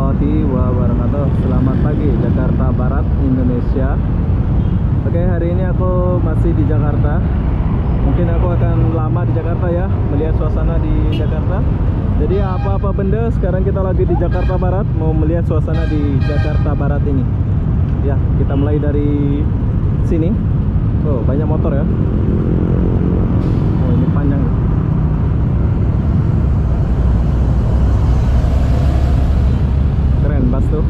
warahmatullahi wabarakatuh. Selamat pagi Jakarta Barat, Indonesia. Oke, hari ini aku masih di Jakarta. Mungkin aku akan lama di Jakarta ya, melihat suasana di Jakarta. Jadi apa-apa benda, sekarang kita lagi di Jakarta Barat, mau melihat suasana di Jakarta Barat ini. Ya, kita mulai dari sini. Oh, banyak motor ya. Oh, ini panjang. Keren bus tuh.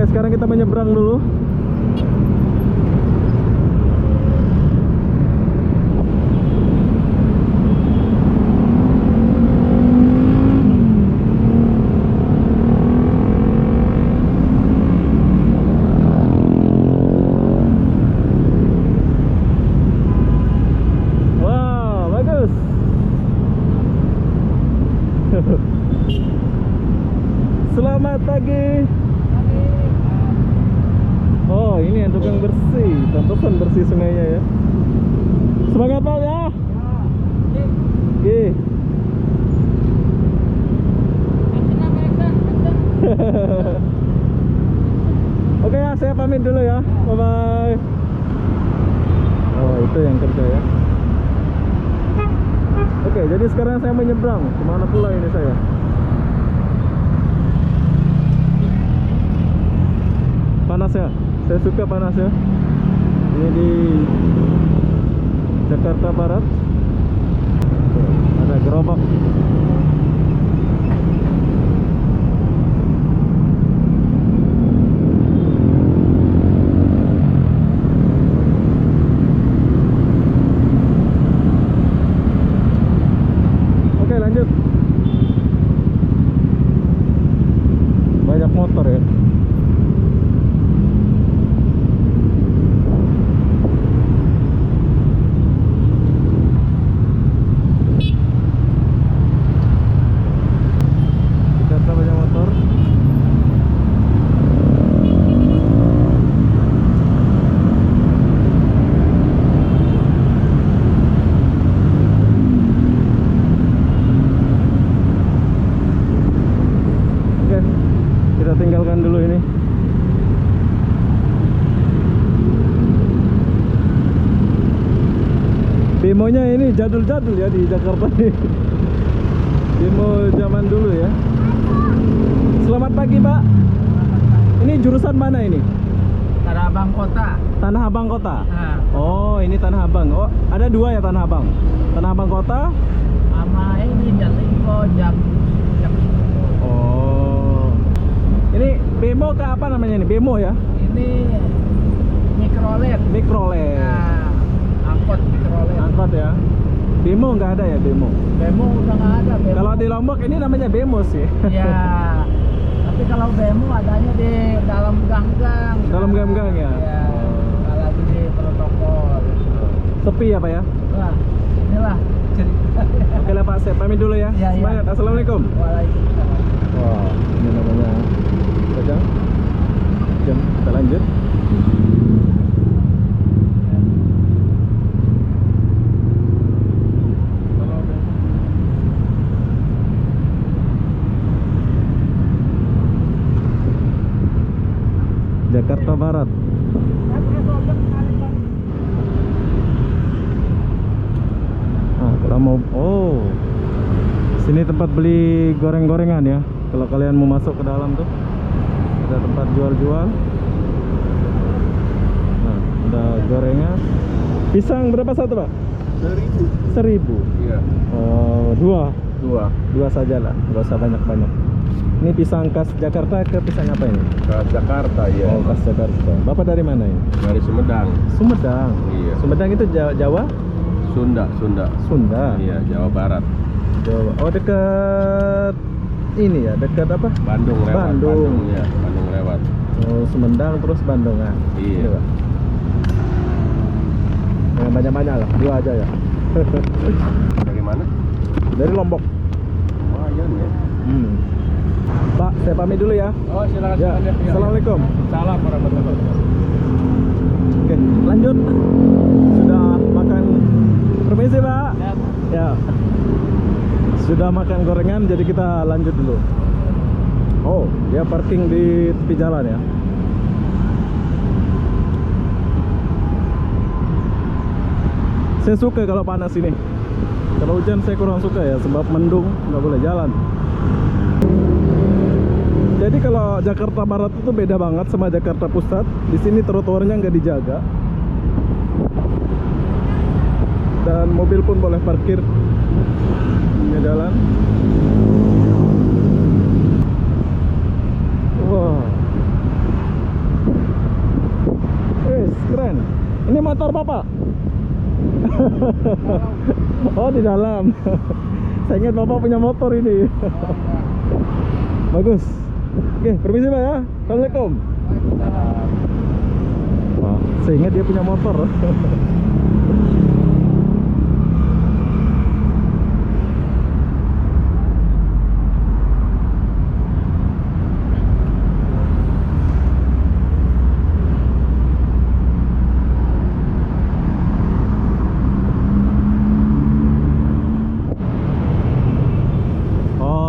Sekarang kita menyeberang dulu. Wow, bagus. Selamat pagi. Oh, ini yang tukang bersih. Pantesan bersih sungainya ya. Semangat Pak ya. Oke. Oke ya, saya pamit dulu ya. Bye bye. Oh, itu yang kerja ya. Oke, jadi sekarang saya menyeberang. Kemana pula ini saya? Panas ya. Saya suka panas ya. Ini di Jakarta Barat. Ada gerobak. Oke, lanjut. Banyak motor ya. Kita tinggalkan dulu ini. Demonya ini jadul-jadul ya di Jakarta nih. Demo zaman dulu ya. Selamat pagi Pak. Ini jurusan mana ini? Tanah Abang Kota. Tanah Abang Kota. Nah, Oh, ini Tanah Abang. Oh, ada dua ya Tanah Abang. Tanah Abang Kota. sama ini Jatingo jam. Oh. Ini bemo ke apa namanya ini? Bemo ya? Ini mikrolet. Mikrolet. Nah, angkot mikrolet. Angkot ya. Bemo nggak ada ya bemo? Bemo udah nggak ada. Bemo. Kalau di Lombok ini namanya bemo sih. Ya. Tapi kalau bemo adanya di dalam gang-gang. Dalam gang-gang ya? Ya. Nggak lagi di protokol. Sepi ya Pak ya? Wah, inilah cerita. Oke lah Pak, saya pamit dulu ya. Ya, ya. Semangat. Assalamualaikum. Waalaikumsalam. Wah, ini namanya Kajang. Jam, kita lanjut. Jakarta Barat. Ah, kalau mau, oh, sini tempat beli goreng-gorengan ya. Kalau kalian mau masuk ke dalam tuh, ada tempat jual-jual. Nah, ada gorengan. Pisang berapa satu Pak? 1.000. 1.000. Iya. Oh, dua Dua. sajalah, nggak usah banyak-banyak. Ini pisang khas Jakarta ke pisang apa ini? Ke Jakarta ya. Oh, khas Jakarta. Bapak dari mana ini? Dari Sumedang. Sumedang. Iya. Sumedang itu Jawa? Sunda. Sunda. Iya, Jawa Barat. Jawa. Oh, dekat ini ya, dekat apa? Bandung lewat. Bandung. Ya, Bandung lewat. Oh, Sumedang terus Bandung ah. Iya. Pak. Nah, banyak-banyak lah, 2 aja ya. Dari mana? Dari Lombok. Lumayan ya. Pak, saya pamit dulu ya. Oh, silakan. Ya, Assalamualaikum. Salam warahmatullahi wabarakatuh. Oke, lanjut. Sudah makan. Permisi, Pak. Ya. Sudah makan gorengan, jadi kita lanjut dulu. Oh, dia parking di tepi jalan ya. Saya suka kalau panas ini. Kalau hujan saya kurang suka ya, sebab mendung, nggak boleh jalan. Jadi kalau Jakarta Barat itu beda banget sama Jakarta Pusat. Di sini trotoarnya nggak dijaga, dan mobil pun boleh parkir di jalan. Wah, keren. Ini motor Bapak? Oh, di dalam. Saya ingat Bapak punya motor ini. Bagus. Oke, permisi Pak ya. Assalamualaikum. Wah, saya ingat dia punya motor.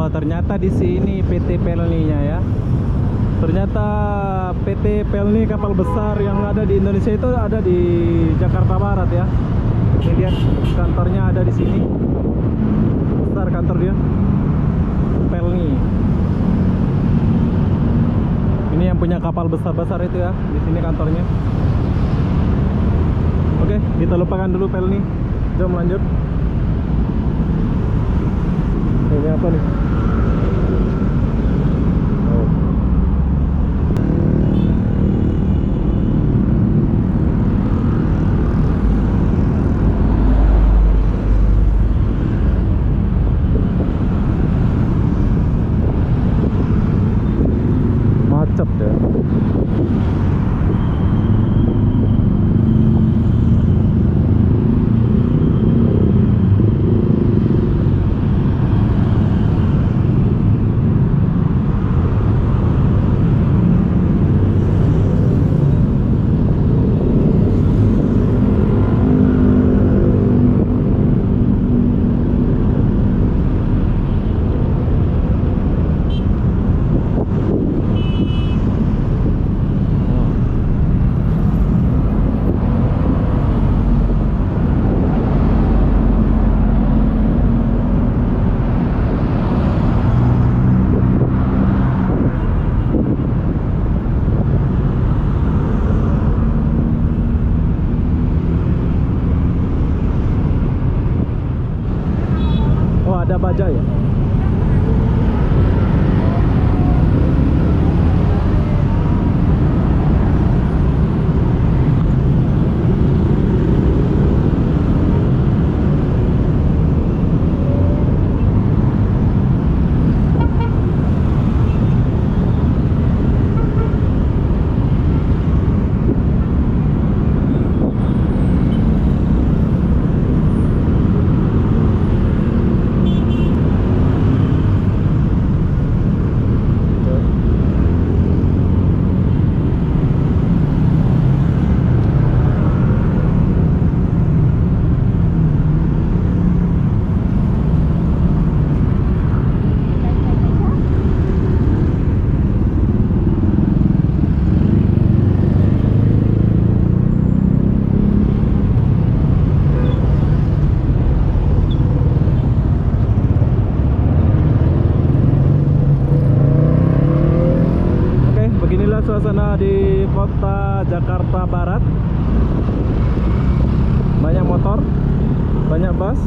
Ternyata di sini PT Pelni-nya ya. Ternyata PT Pelni kapal besar yang ada di Indonesia itu ada di Jakarta Barat ya. Ini lihat kantornya ada di sini. Besar kantor dia. Pelni. Ini yang punya kapal besar-besar itu ya. Di sini kantornya. Oke, kita lupakan dulu Pelni. Jom lanjut. Ini apa nih? Macet ya. Ada baja ya. Suasana di kota Jakarta Barat. Banyak motor, banyak bus.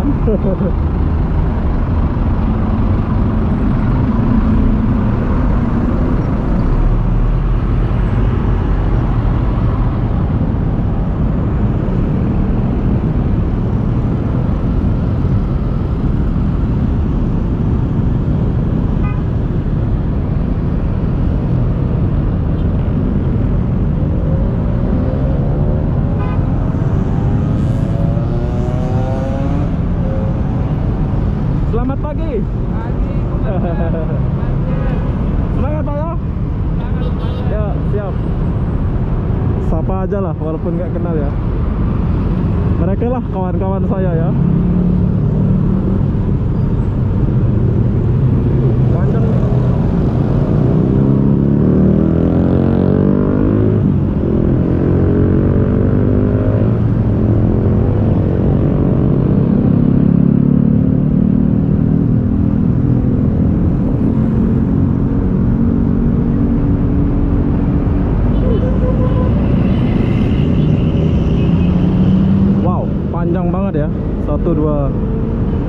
jalan. Selamat pagi. Semangat Pak ya. Ya, siap. Sapa aja lah walaupun nggak kenal ya. Mereka lah kawan-kawan saya ya. Panjang. Wow, panjang banget ya. 1, 2,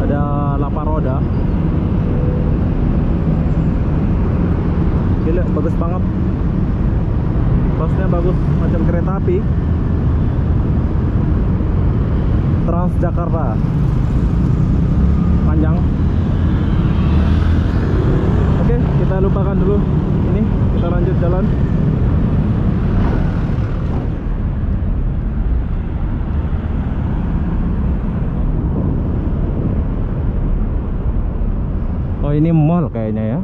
ada 8 roda. Gila, bagus banget. Pasnya bagus, macam kereta api Transjakarta. Panjang. Oke, kita lupakan dulu ini, kita lanjut jalan. Oh, ini mall kayaknya ya.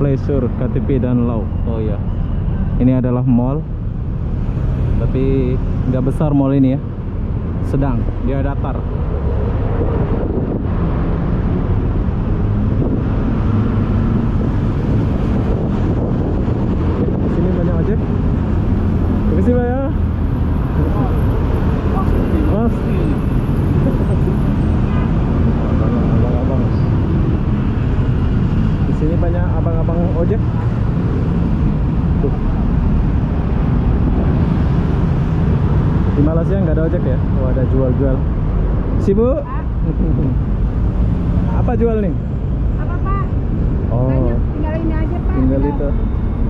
Pleasure, KTP dan Laut. Oh ya, ini adalah mall. Tapi nggak besar mall ini ya. Sedang, dia datar. Di sini banyak ojek. Terima kasih Pak ya. Mas. Abang-abang. Di sini banyak abang-abang ojek. Tuh. Di Malaysia nggak ada ojek ya? Oh, ada jual-jual. Si Bu, apa jual nih? Apa Pak? Oh, Banyak, tinggal ini aja Pak. tinggal Ada itu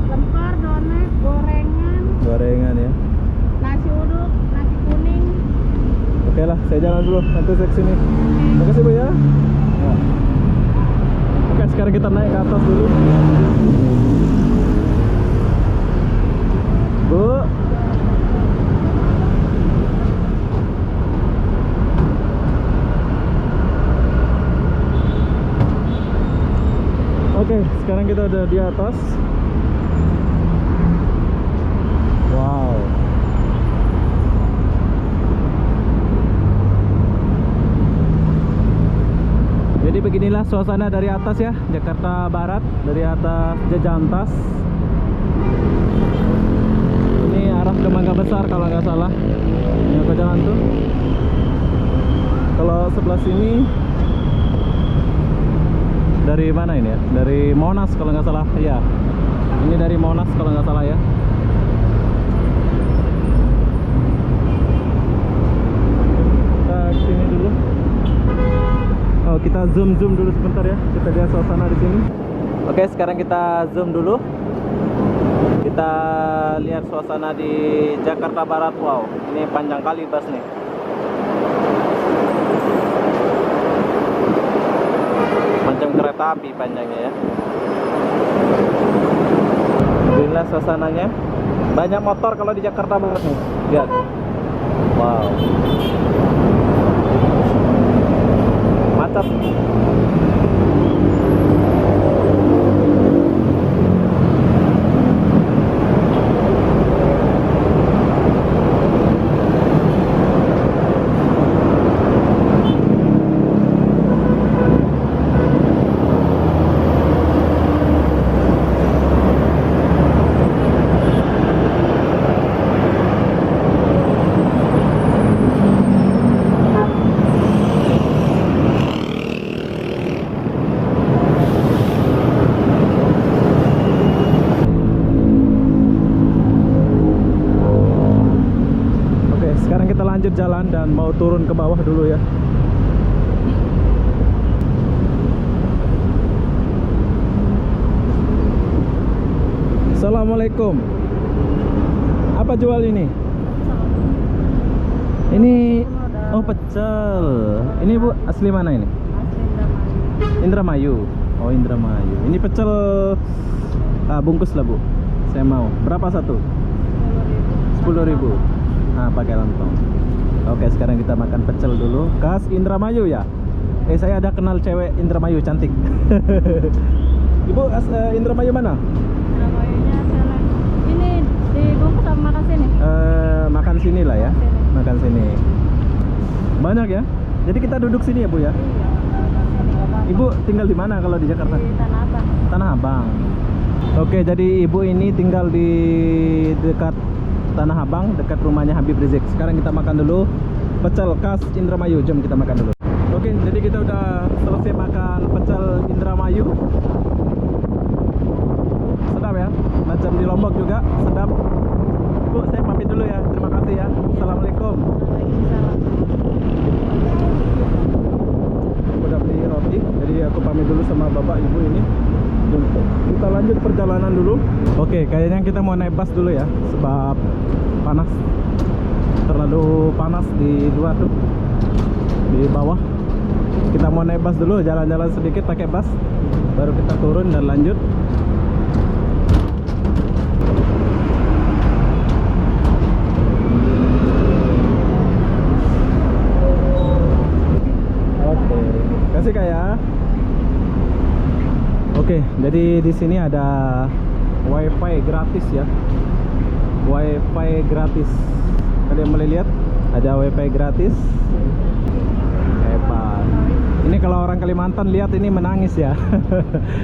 Lempar, donat, gorengan, gorengan ya. nasi uduk, nasi kuning. Oke lah, saya jalan dulu. Nanti saya kesini. Terima kasih Bu ya. Nah. Oke, sekarang kita naik ke atas dulu. Bu. Oke, sekarang kita udah di atas. Wow. Jadi beginilah suasana dari atas ya, Jakarta Barat, dari atas Jejantas. Ini arah ke Mangga Besar kalau nggak salah. Ini aku jalan tuh. Kalau sebelah sini dari mana ini ya? Dari Monas kalau nggak salah. Iya. Ini dari Monas kalau nggak salah ya. Kita kesini dulu. Oh, kita zoom dulu sebentar ya. Kita lihat suasana di sini. Oke, sekarang kita zoom dulu. Kita lihat suasana di Jakarta Barat. Wow, ini panjang kali bus nih. Macam kereta api panjangnya ya. Inilah suasananya. Banyak motor kalau di Jakarta Barat nih. Lihat. Wow. Macet. Sekarang kita lanjut jalan dan mau turun ke bawah dulu ya. Assalamualaikum. Apa jual ini? Ini oh pecel. Ini Bu asli mana ini? Indramayu. Oh Indramayu. Ini pecel bungkus lah Bu. Saya mau. Berapa satu? 10.000. Nah pakai lontong. Oke sekarang kita makan pecel dulu. Khas Indramayu ya. Saya ada kenal cewek Indramayu cantik. Ibu Indramayu mana? Indramayunya jalan ini dibungkus sama makan sini. Makan sini lah ya. Sini. Makan sini. Banyak ya. Jadi kita duduk sini ya Bu ya. Iya, makan sini. Ibu tinggal di mana kalau di Jakarta? Di Tanah Abang. Tanah Abang. Oke, jadi ibu ini tinggal di dekat Tanah Abang, dekat rumahnya Habib Rizik. Sekarang kita makan dulu pecel khas Indramayu. Jom kita makan dulu. Oke, jadi kita udah selesai makan pecel Indramayu. Sedap ya, macam di Lombok juga, sedap. Bu, saya pamit dulu ya. Terima kasih ya. Assalamualaikum. Waalaikumsalam. Aku udah beli roti, jadi aku pamit dulu sama bapak ibu ini. Kita lanjut perjalanan dulu. Oke, kayaknya kita mau naik bus dulu ya, sebab panas. Terlalu panas di luar tuh, di bawah. Kita mau naik bus dulu, jalan-jalan sedikit pakai bus, baru kita turun dan lanjut. Oke, kasih Kak ya. Oke, jadi di sini ada wifi gratis ya. Wifi gratis. Kalian boleh lihat, ada wifi gratis. Hebat. Ini kalau orang Kalimantan lihat ini menangis ya.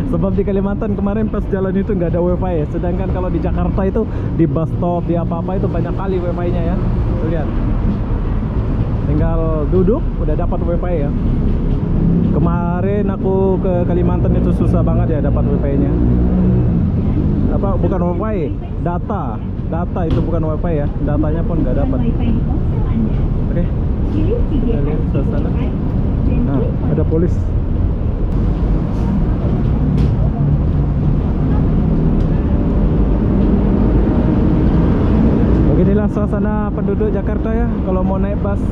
Sebab di Kalimantan kemarin pas jalan itu nggak ada wifi ya. Sedangkan kalau di Jakarta itu di bus stop, di apa-apa itu banyak kali wifi-nya ya. Tuh lihat. Tinggal duduk udah dapat wifi ya. Kemarin aku ke Kalimantan itu susah banget ya dapat wifi-nya. Apa bukan wifi, data. Data itu bukan wifi ya. Datanya pun nggak dapat. Oke. Kita lihat suasana. Nah, ada polis. Beginilah suasana penduduk Jakarta ya kalau mau naik bus.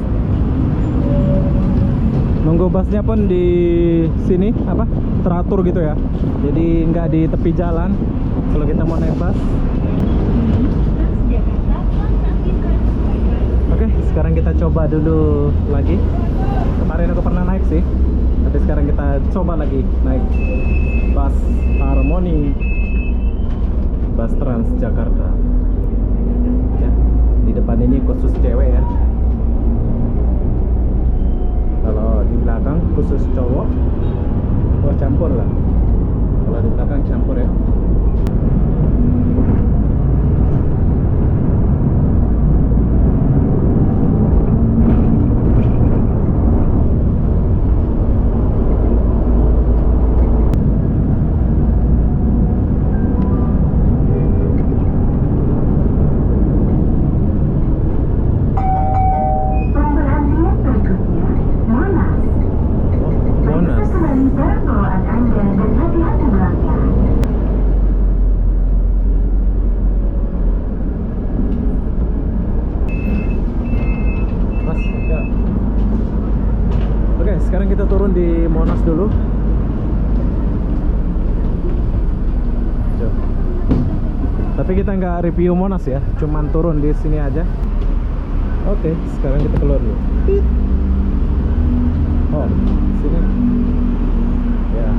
Nunggu busnya pun di sini apa teratur gitu ya, jadi nggak di tepi jalan kalau kita mau naik bus. Oke, sekarang kita coba dulu lagi. Kemarin aku pernah naik sih, tapi sekarang kita coba lagi naik bus Harmoni, bus Transjakarta ya. Di depan ini khusus cewek ya, kalau di belakang khusus cowok. Oh campur lah, kalau di belakang campur ya. Sekarang kita turun di Monas dulu. Tapi kita nggak review Monas ya, cuman turun di sini aja. Oke, sekarang kita keluar dulu. Oh, sini. Ya.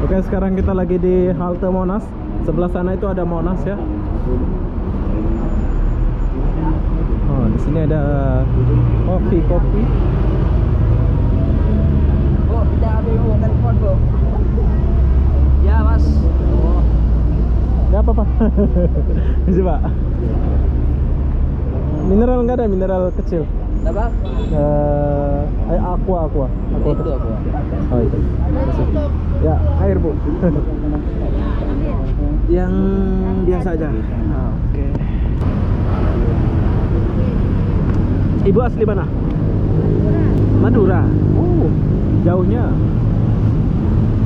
Oke, sekarang kita lagi di halte Monas. Sebelah sana itu ada Monas ya. Oh, di sini ada kopi. Oh, kita ambil telepon, Bu. Ya, Mas. Oh. Gak apa-apa. Bisa Pak. Mineral nggak ada, mineral kecil. Apa? Aqua. Itu aku. Oh itu. Ya, air Bu. Yang biasa aja. Oke. Ibu asli mana? Madura. Oh, jauhnya.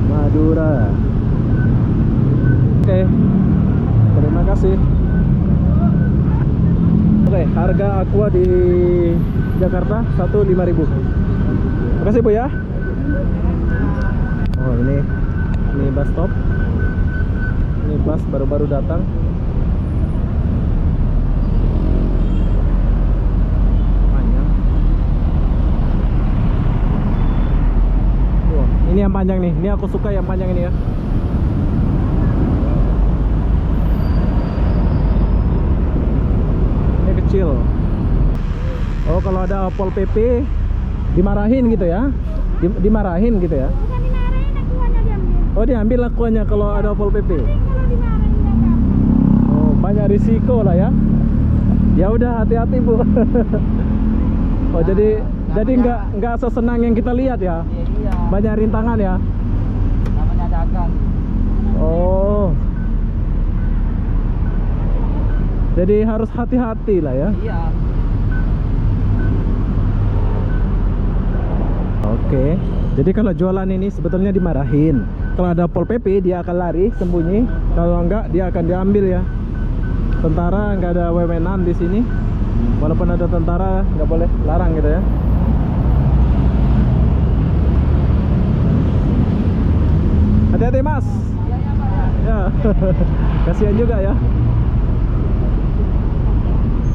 Madura. Oke, terima kasih. Oke, harga aqua di Jakarta 1.500. Makasih Bu ya. Oh ini bus stop. Ini bus baru-baru datang. Panjang. Wah, ini yang panjang nih. Ini aku suka yang panjang ini ya. Ini kecil. Oh, kalau ada Pol PP dimarahin gitu ya? Dimarahin gitu ya? Bukan dimarahin, akuannya diambil. Oh, diambil akuannya kalau ada Pol PP. Kalau dimarahin nggak apa-apa. Oh, banyak risiko lah ya. Ya udah, hati-hati Bu. Oh, jadi nggak sesenang yang kita lihat ya. Iya. Banyak rintangan ya. Namanya dagang. Oh. Jadi harus hati-hati lah ya. Iya. Oke. Jadi kalau jualan ini sebetulnya dimarahin. Kalau ada Pol PP dia akan lari sembunyi. Kalau enggak dia akan diambil ya. Tentara nggak ada wewenang di sini. Walaupun ada tentara nggak boleh larang gitu ya. Hati-hati Mas. Ya. Kasihan juga ya.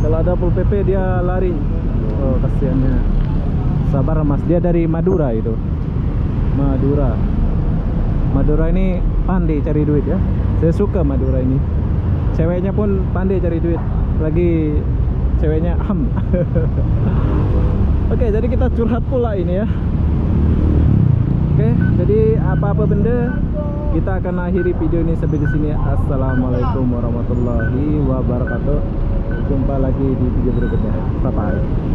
Kalau ada Pol PP dia lari. Oh, kasihannya. Sabar Mas, dia dari Madura itu. Madura. Madura ini pandai cari duit ya. Saya suka Madura ini. Ceweknya pun pandai cari duit. Lagi ceweknya Oke, jadi kita curhat pula ini ya. Oke, jadi apa-apa benda kita akan akhiri video ini sampai di sini. Assalamualaikum warahmatullahi wabarakatuh. Jumpa lagi di video berikutnya. Bye bye.